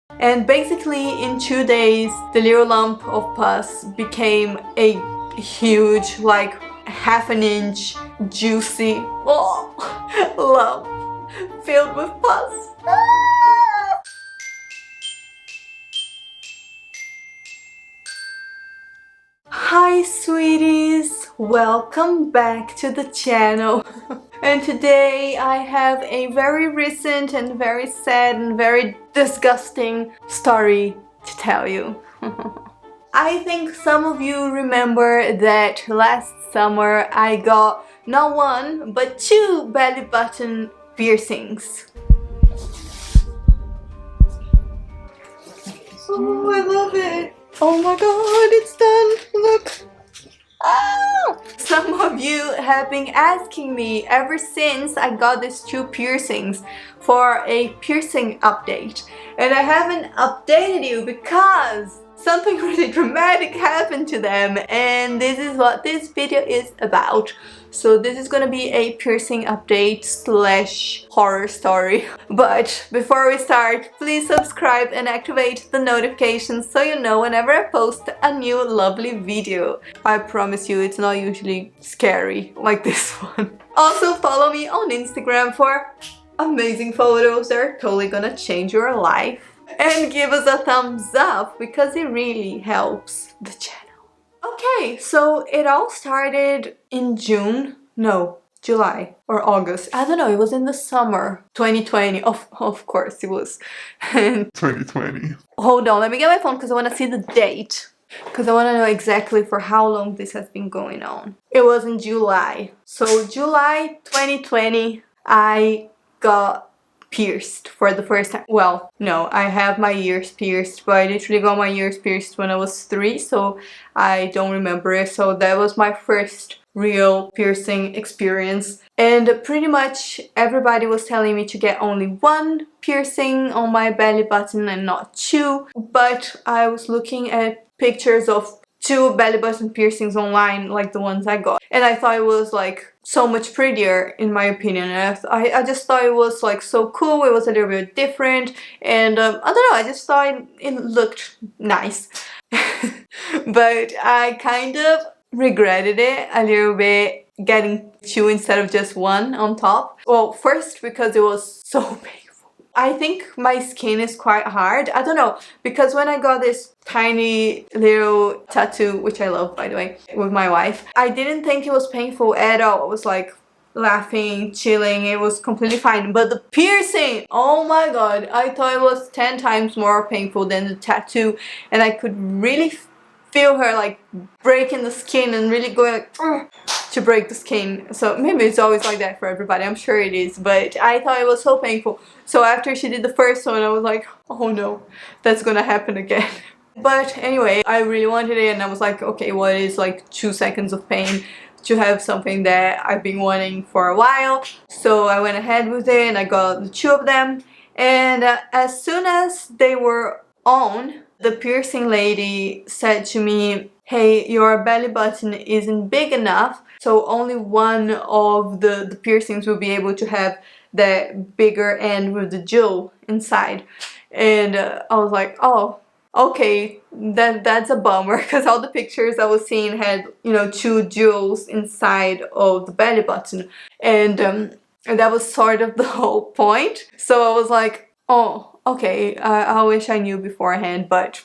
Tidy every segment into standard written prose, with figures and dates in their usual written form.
And basically in 2 days the little lump of pus became a huge, like half an inch juicy lump filled with pus. Hi sweeties, welcome back to the channel. And today I have a very recent and very sad and very disgusting story to tell you. I think some of you remember that last summer I got not one but 2 belly button piercings. Oh, I love it! Oh my god, it's done! Look! Ah! Some of you have been asking me ever since I got these 2 piercings for a piercing update. And I haven't updated you because something really dramatic happened to them, and this is what this video is about. So this is gonna be a piercing update slash horror story. But before we start, please subscribe and activate the notifications so you know whenever I post a new lovely video. I promise you it's not usually scary like this one. Also follow me on Instagram for amazing photos. They're totally gonna change your life. And give us a thumbs up because it really helps the channel. Okay, so it all started in July or August. I don't know, it was in the summer 2020. Of course it was. 2020. Hold on, let me get my phone because I want to see the date. Because I want to know exactly for how long this has been going on. It was in July. So July 2020, I got pierced for the first time. Well, no, I have my ears pierced, but I literally got my ears pierced when I was 3, so I don't remember it. So that was my first real piercing experience. And pretty much everybody was telling me to get only 1 piercing on my belly button and not 2. But I was looking at pictures of 2 belly button piercings online, like the ones I got, and I thought it was like so much prettier in my opinion. And I just thought it was like so cool. It was a little bit different, and I don't know, I just thought it looked nice. But I kind of regretted it a little bit, getting 2 instead of just 1 on top. Well, first because it was so painful. I think my skin is quite hard. I don't know, because when I got this tiny little tattoo, which I love by the way, with my wife, I didn't think it was painful at all. I was like laughing, chilling, it was completely fine. But the piercing, oh my god, I thought it was 10 times more painful than the tattoo, and I could really feel her like breaking the skin and really going like to break the skin. So maybe it's always like that for everybody, I'm sure it is, but I thought it was so painful. So after she did the first one, I was like, oh no, that's gonna happen again. But anyway, I really wanted it, and I was like, okay, what is like 2 seconds of pain to have something that I've been wanting for a while? So I went ahead with it and I got the 2 of them, and as soon as they were on, the piercing lady said to me, hey, your belly button isn't big enough, so only 1 of the piercings will be able to have that bigger end with the jewel inside. And I was like, oh, okay, that's a bummer, because all the pictures I was seeing had, you know, 2 jewels inside of the belly button, and that was sort of the whole point. So I was like, oh, okay, I wish I knew beforehand, but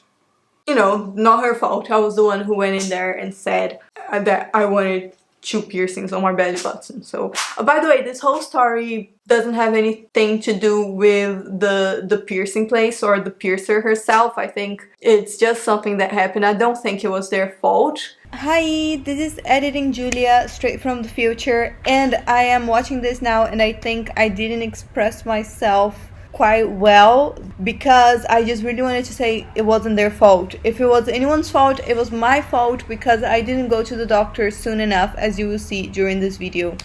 you know, not her fault. I was the one who went in there and said that I wanted 2 piercings on my belly button. So, by the way, this whole story doesn't have anything to do with the piercing place or the piercer herself. I think it's just something that happened. I don't think it was their fault. Hi, this is Editing Julia, straight from the future, and I am watching this now, and I think I didn't express myself quite well because I just really wanted to say it wasn't their fault. If it was anyone's fault, it was my fault because I didn't go to the doctor soon enough, as you will see during this video.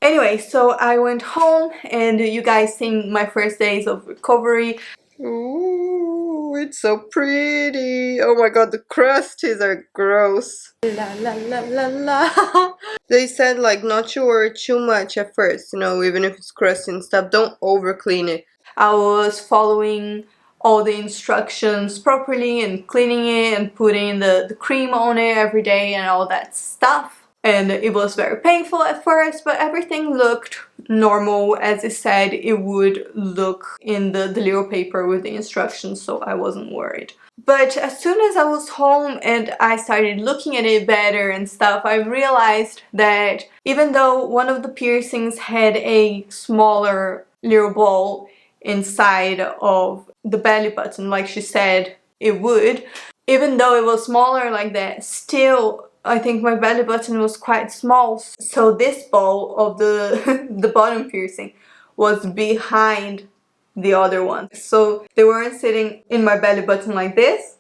Anyway, so I went home, and you guys seen my first days of recovery. Ooh, it's so pretty. Oh my god, the crusties are gross. La la la la la. They said like not to worry too much at first, you know, even if it's crusty and stuff, don't over clean it. I was following all the instructions properly and cleaning it and putting the cream on it every day and all that stuff. And it was very painful at first, but everything looked normal as it said it would look in the little paper with the instructions, so I wasn't worried. But as soon as I was home and I started looking at it better and stuff, I realized that even though one of the piercings had a smaller little ball inside of the belly button, like she said it would, even though it was smaller like that, still I think my belly button was quite small, so this ball of the the bottom piercing was behind the other one. So they weren't sitting in my belly button like this,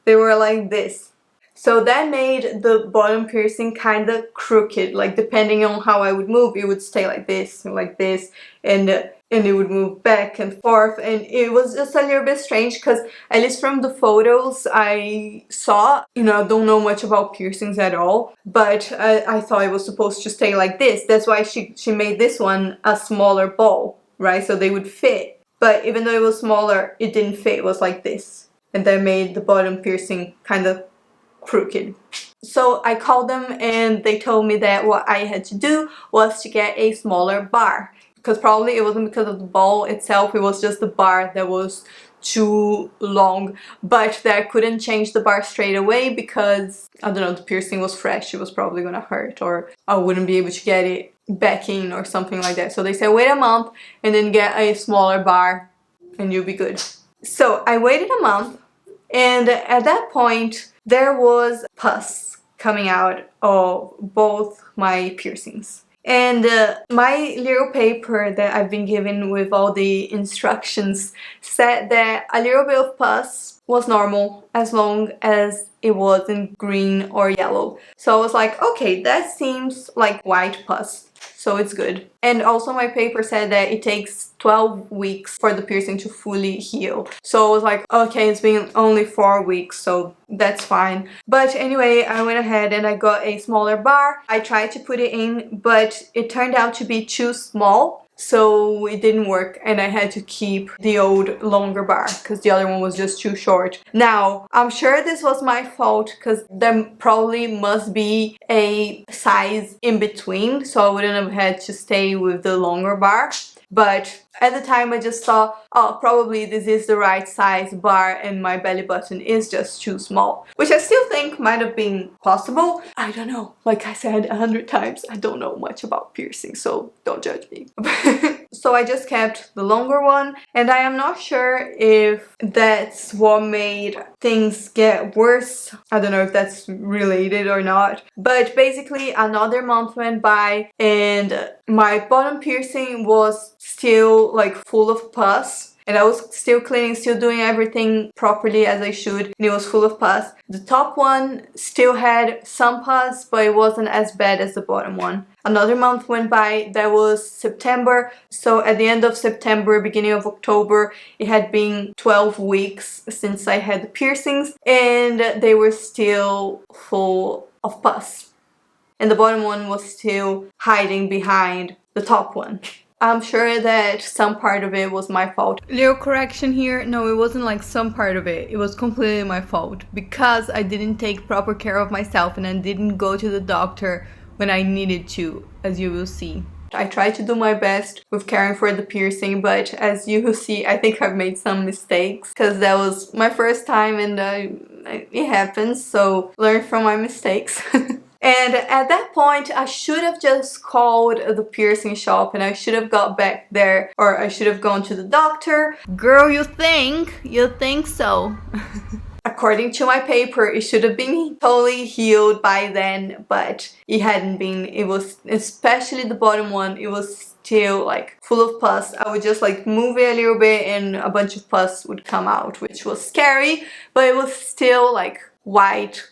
they were like this. So that made the bottom piercing kind of crooked, like depending on how I would move, it would stay like this, and it would move back and forth, and it was just a little bit strange because at least from the photos I saw, you know, I don't know much about piercings at all, but I thought it was supposed to stay like this. That's why she made this one a smaller ball, right? So they would fit. But even though it was smaller, it didn't fit, it was like this. And that made the bottom piercing kind of crooked. So I called them and they told me that what I had to do was to get a smaller bar. Because probably it wasn't because of the ball itself, it was just the bar that was too long. But that I couldn't change the bar straight away because, I don't know, the piercing was fresh, it was probably gonna hurt, or I wouldn't be able to get it back in or something like that. So they said wait a month and then get a smaller bar and you'll be good. So I waited a month, and at that point there was pus coming out of both my piercings. And my little paper that I've been given with all the instructions said that a little bit of pus was normal as long as it wasn't green or yellow. So I was like, okay, that seems like white pus, so it's good. And also my paper said that it takes 12 weeks for the piercing to fully heal. So I was like, okay, it's been only 4 weeks, so that's fine. But anyway, I went ahead and I got a smaller bar. I tried to put it in, but it turned out to be too small, so it didn't work, and I had to keep the old longer bar because the other one was just too short. Now, I'm sure this was my fault because there probably must be a size in between, so I wouldn't have had to stay with the longer bar. But at the time I just thought, oh, probably this is the right size bar and my belly button is just too small. Which I still think might have been possible. I don't know. Like I said 100 times, I don't know much about piercing, so don't judge me. So I just kept the longer one, and I am not sure if that's what made things get worse. I don't know if that's related or not. But basically another month went by and my bottom piercing was still like full of pus. And I was still cleaning, still doing everything properly as I should, and it was full of pus. The top one still had some pus, but it wasn't as bad as the bottom one. Another month went by, that was September, so at the end of September, beginning of October, it had been 12 weeks since I had the piercings, and they were still full of pus. And the bottom one was still hiding behind the top one. I'm sure that some part of it was my fault. Little correction here, no, it wasn't like some part of it. It was completely my fault because I didn't take proper care of myself and I didn't go to the doctor when I needed to, as you will see. I tried to do my best with caring for the piercing, but as you will see, I think I've made some mistakes because that was my first time and it happens, so learn from my mistakes. And at that point, I should have just called the piercing shop and I should have got back there, or I should have gone to the doctor. Girl, you think? You think so? According to my paper, it should have been totally healed by then, but it hadn't been. It was, especially the bottom one, it was still like full of pus. I would just like move it a little bit and a bunch of pus would come out, which was scary, but it was still like white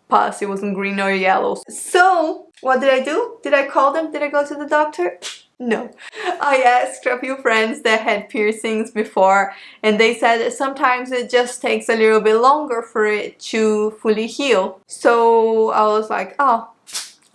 pus. It wasn't green or yellow. So what did I do? Did I call them? Did I go to the doctor? No. I asked a few friends that had piercings before and they said that sometimes it just takes a little bit longer for it to fully heal. So I was like, oh,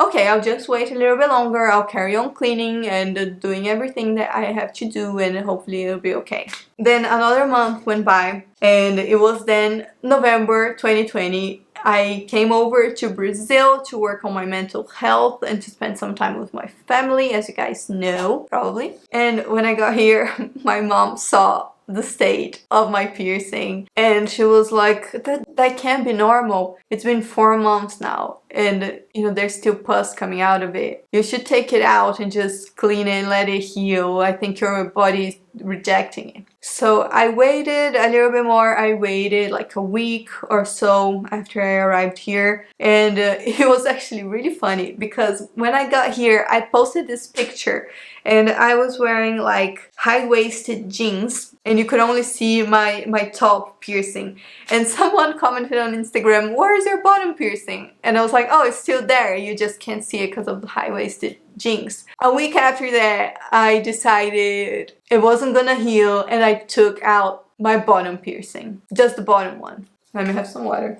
okay, I'll just wait a little bit longer, I'll carry on cleaning and doing everything that I have to do, and hopefully it'll be okay. Then another month went by, and it was then November 2020. I came over to Brazil to work on my mental health and to spend some time with my family, as you guys know, probably. And when I got here, my mom saw the state of my piercing, and she was like, that can't be normal. It's been 4 months now, and you know, there's still pus coming out of it. You should take it out and just clean it and let it heal. I think your body is rejecting it. So I waited a little bit more. I waited like a week or so after I arrived here, and it was actually really funny because when I got here, I posted this picture and I was wearing like high-waisted jeans, and you could only see my top piercing. And someone commented on Instagram, "Where's your bottom piercing?" And I was like, oh, it's still there, you just can't see it because of the high-waisted jeans. A week after that, I decided it wasn't gonna heal, and I took out my bottom piercing, just the bottom one. Let me have some water.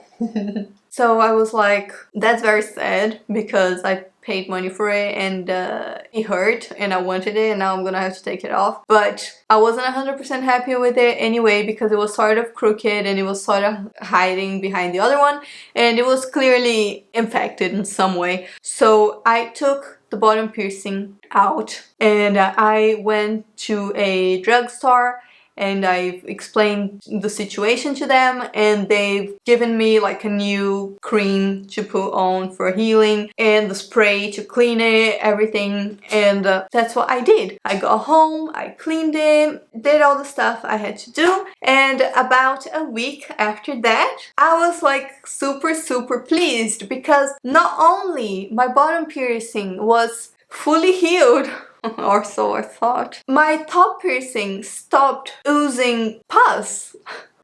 So I was like, that's very sad because I paid money for it, and it hurt and I wanted it, and now I'm gonna have to take it off. But I wasn't 100% happy with it anyway because it was sort of crooked and it was sort of hiding behind the other one, and it was clearly infected in some way. So I took the bottom piercing out, and I went to a drugstore and I've explained the situation to them, and they've given me like a new cream to put on for healing and the spray to clean it, everything. And that's what I did. I got home, I cleaned it, did all the stuff I had to do, and about a week after that, I was like super pleased because not only my bottom piercing was fully healed, or so I thought, my top piercing stopped oozing pus.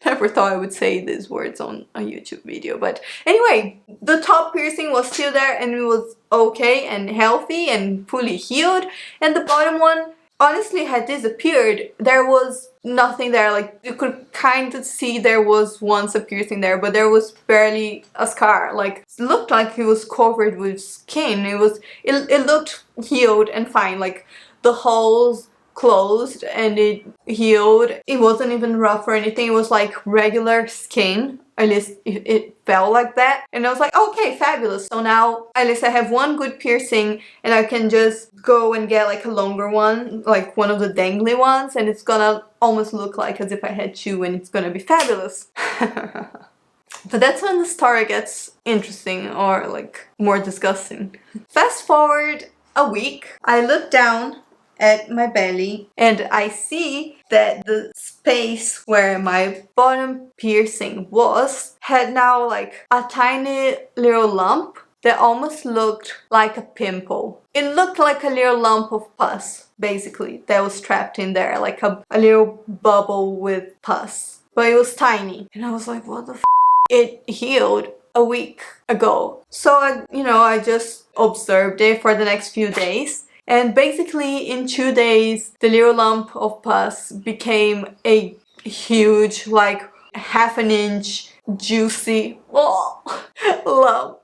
Never thought I would say these words on a YouTube video, but anyway, the top piercing was still there and it was okay and healthy and fully healed, and the bottom one honestly had disappeared. There was nothing there. Like, you could kind of see there was once a piercing there, but there was barely a scar. Like, it looked like it was covered with skin. It looked healed and fine. Like, the holes closed and it healed. It wasn't even rough or anything. It was like regular skin. At least it felt like that. And I was like, okay, fabulous. So now at least I have one good piercing, and I can just go and get like a longer one, like one of the dangly ones, and it's gonna almost look like as if I had two, and it's gonna be fabulous. But that's when the story gets interesting, or like more disgusting. Fast forward a week, I look down at my belly and I see that the space where my bottom piercing was had now like a tiny little lump that almost looked like a pimple. It looked like a little lump of pus, basically, that was trapped in there, like a little bubble with pus. But it was tiny. And I was like, what the f***? It healed a week ago. So I just observed it for the next few days. And basically in 2 days, the little lump of pus became a huge, like half an inch, juicy lump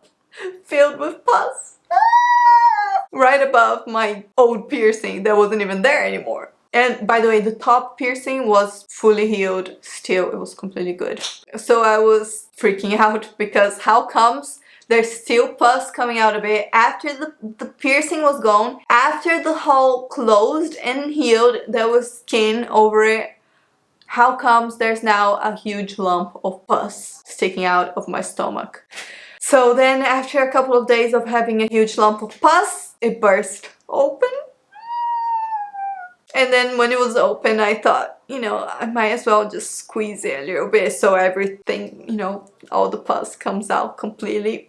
filled with pus. Right above my old piercing that wasn't even there anymore. And by the way, the top piercing was fully healed still. It was completely good. So I was freaking out because how comes there's still pus coming out of it after the piercing was gone, after the hole closed and healed, there was skin over it. How comes there's now a huge lump of pus sticking out of my stomach? So then after a couple of days of having a huge lump of pus, it burst open. And then when it was open, I thought, I might as well just squeeze it a little bit so everything, all the pus comes out completely.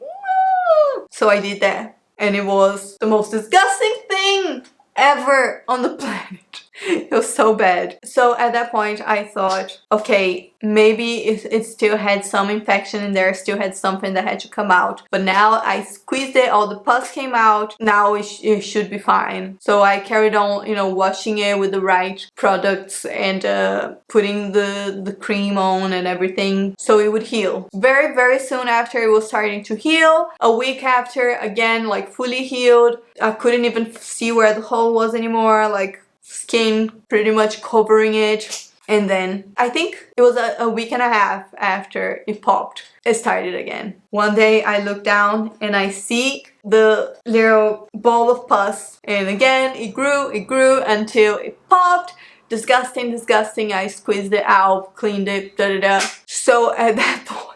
So I did that. And it was the most disgusting thing ever on the planet. It was so bad. So at that point I thought, okay, maybe it still had some infection in there, still had something that had to come out. But now I squeezed it, all the pus came out, now it should be fine. So I carried on, you know, washing it with the right products and putting the cream on and everything so it would heal. Very, very soon after it was starting to heal. A week after, again, like fully healed. I couldn't even see where the hole was anymore, like skin pretty much covering it. And then I think it was a week and a half after it popped, it started again. One day I look down and I see the little ball of pus, and again it grew until it popped. Disgusting, disgusting. I squeezed it out, cleaned it, So at that point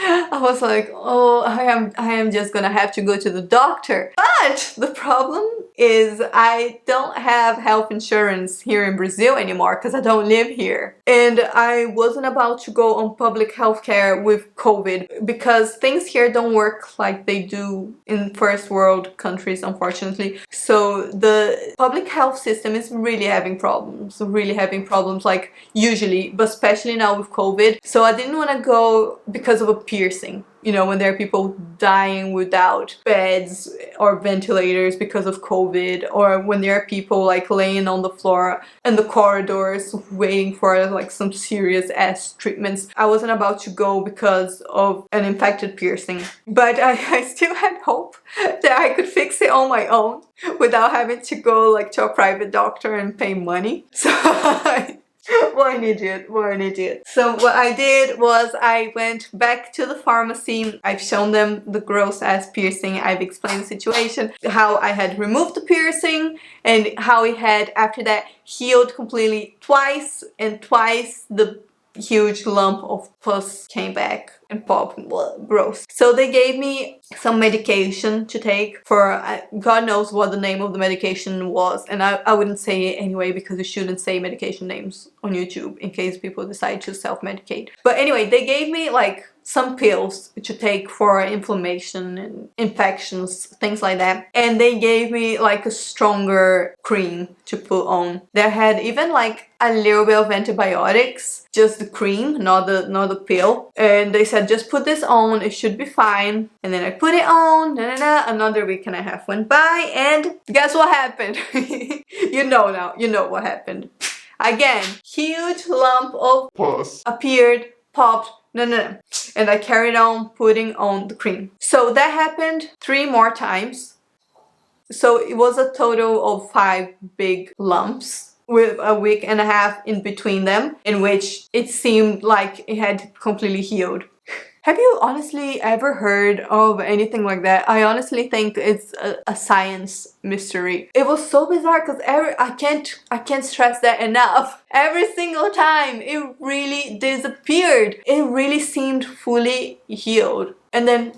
I was like, oh, I am just gonna have to go to the doctor. But the problem is I don't have health insurance here in Brazil anymore because I don't live here. And I wasn't about to go on public health care with COVID because things here don't work like they do in first world countries, unfortunately. So the public health system is really having problems, like usually, but especially now with COVID. So I didn't want to go because of a piercing. You know, when there are people dying without beds or ventilators because of COVID, or when there are people like laying on the floor in the corridors waiting for like some serious ass treatments. I wasn't about to go because of an infected piercing, but I still had hope that I could fix it on my own without having to go like to a private doctor and pay money. So what an idiot. So what I did was I went back to the pharmacy. I've shown them the gross ass piercing. I've explained the situation, how I had removed the piercing and how it had after that healed completely twice, and twice the huge lump of pus came back and popped. Gross. So they gave me some medication to take for God knows what the name of the medication was, and I wouldn't say it anyway because you shouldn't say medication names on YouTube in case people decide to self-medicate. But anyway, they gave me like some pills to take for inflammation and infections, things like that. And they gave me like a stronger cream to put on. They had even like a little bit of antibiotics, just the cream, not the pill. And they said, just put this on, it should be fine. And then I put it on, another week and a half went by, and guess what happened? You know now, you know what happened. Again, huge lump of pus appeared, popped, and I carried on putting on the cream. So that happened 3 more times. So it was a total of 5 big lumps with a week and a half in between them, in which it seemed like it had completely healed. Have you honestly ever heard of anything like that? I honestly think it's a science mystery. It was so bizarre because I can't stress that enough. Every single time it really disappeared. It really seemed fully healed. And then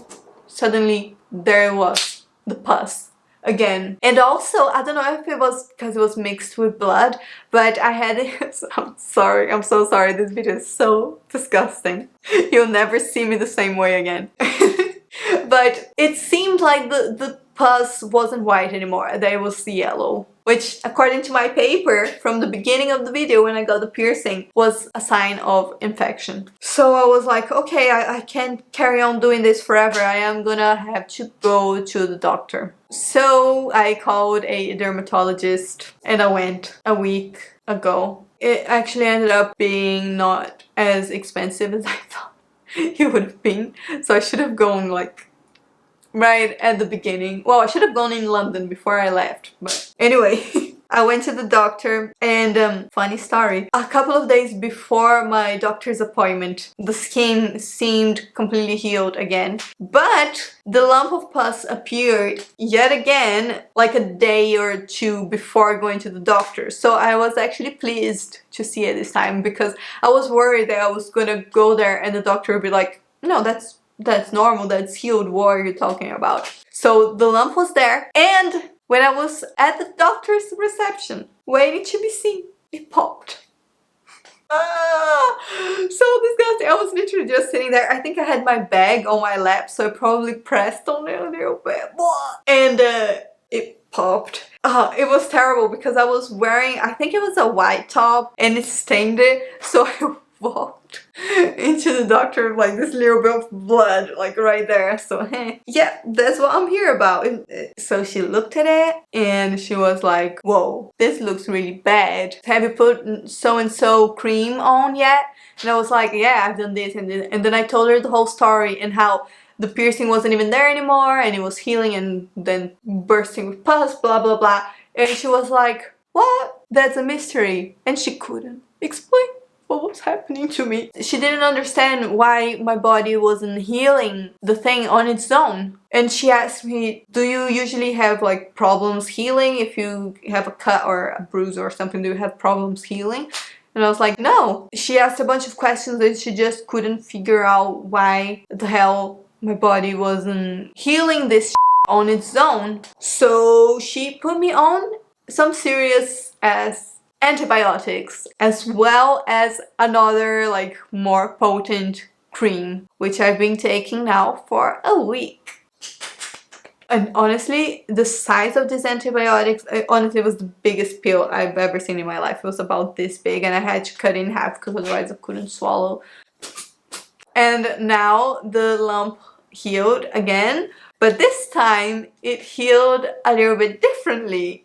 suddenly there it was, the pus. Again. And also, I don't know if it was because it was mixed with blood, but I had it. I'm so sorry, this video is so disgusting. You'll never see me the same way again. But it seemed like the pus wasn't white anymore, that it was yellow. Which, according to my paper from the beginning of the video when I got the piercing, was a sign of infection. So I was like, okay, I can't carry on doing this forever. I am gonna have to go to the doctor. So I called a dermatologist and I went a week ago. It actually ended up being not as expensive as I thought it would have been. So I should have gone like right at the beginning. Well, I should have gone in London before I left, but anyway. I went to the doctor and funny story, a couple of days before my doctor's appointment, the skin seemed completely healed again, but the lump of pus appeared yet again like a day or 2 before going to the doctor. So I was actually pleased to see it this time because I was worried that I was gonna go there and the doctor would be like, no, that's normal, that's healed, what are you talking about? So the lump was there, and when I was at the doctor's reception, waiting to be seen, it popped. So disgusting. I was literally just sitting there. I think I had my bag on my lap, so I probably pressed on it a little bit. And popped. It was terrible because I was wearing, I think it was a white top and it stained it, so I walked into the doctor with like this little bit of blood like right there. So yeah, that's what I'm here about. So she looked at it and she was like, whoa, this looks really bad. Have you put so and so cream on yet? And I was like, yeah, I've done this and this. And then I told her the whole story and how the piercing wasn't even there anymore and it was healing and then bursting with pus, blah blah blah. And she was like, what? That's a mystery. And she couldn't explain what was happening to me. She didn't understand why my body wasn't healing the thing on its own. And she asked me, do you usually have like problems healing? If you have a cut or a bruise or something, do you have problems healing? And I was like, no. She asked a bunch of questions and she just couldn't figure out why the hell my body wasn't healing this on its own. So she put me on some serious ass antibiotics as well as another like more potent cream, which I've been taking now for a week. And honestly, the size of these antibiotics, honestly, was the biggest pill I've ever seen in my life. It was about this big and I had to cut it in half because otherwise I couldn't swallow. And now the lump healed again, but this time it healed a little bit differently,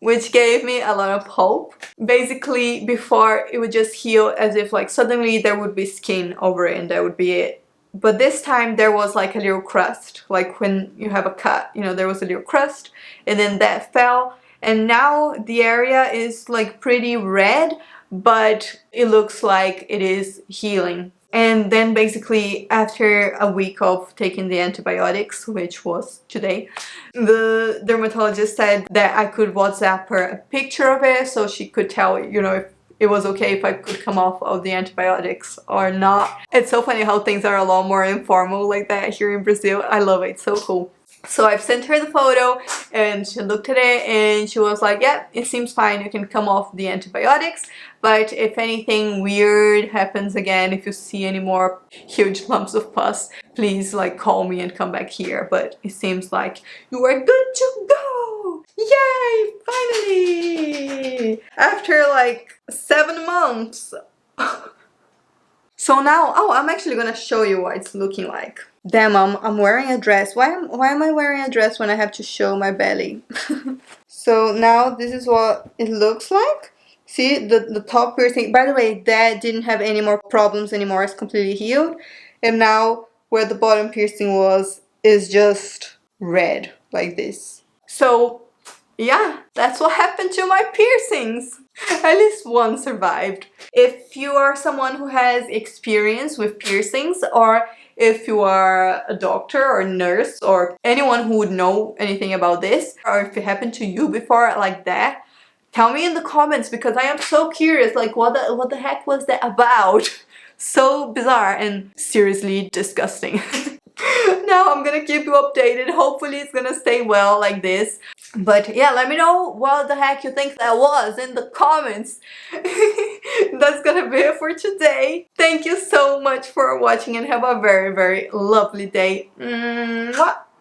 which gave me a lot of hope. Basically, before it would just heal as if like suddenly there would be skin over it and that would be it. But this time there was like a little crust, like when you have a cut, you know, there was a little crust and then that fell. And now the area is like pretty red, but it looks like it is healing. And then basically after a week of taking the antibiotics, which was today, the dermatologist said that I could WhatsApp her a picture of it so she could tell, you know, if it was okay if I could come off of the antibiotics or not. It's so funny how things are a lot more informal like that here in Brazil. I love it, it's so cool. So I've sent her the photo and she looked at it and she was like, yeah, it seems fine, you can come off the antibiotics, but if anything weird happens again, if you see any more huge lumps of pus, please like call me and come back here. But it seems like you are good to go! Yay! Finally! After like 7 months. So now, oh, I'm actually gonna show you what it's looking like. Damn, I'm wearing a dress. Why am I wearing a dress when I have to show my belly? So now this is what it looks like. See, the top piercing, by the way, that didn't have any more problems anymore. It's completely healed. And now where the bottom piercing was is just red, like this. So yeah, that's what happened to my piercings. At least one survived. If you are someone who has experience with piercings, or if you are a doctor or nurse or anyone who would know anything about this, or if it happened to you before like that, tell me in the comments because I am so curious, like what the heck was that about? So bizarre and seriously disgusting. Now I'm gonna keep you updated. Hopefully it's gonna stay well like this. But yeah, let me know what the heck you think that was in the comments. That's gonna be it for today. Thank you so much for watching and have a very, very lovely day. Mwah!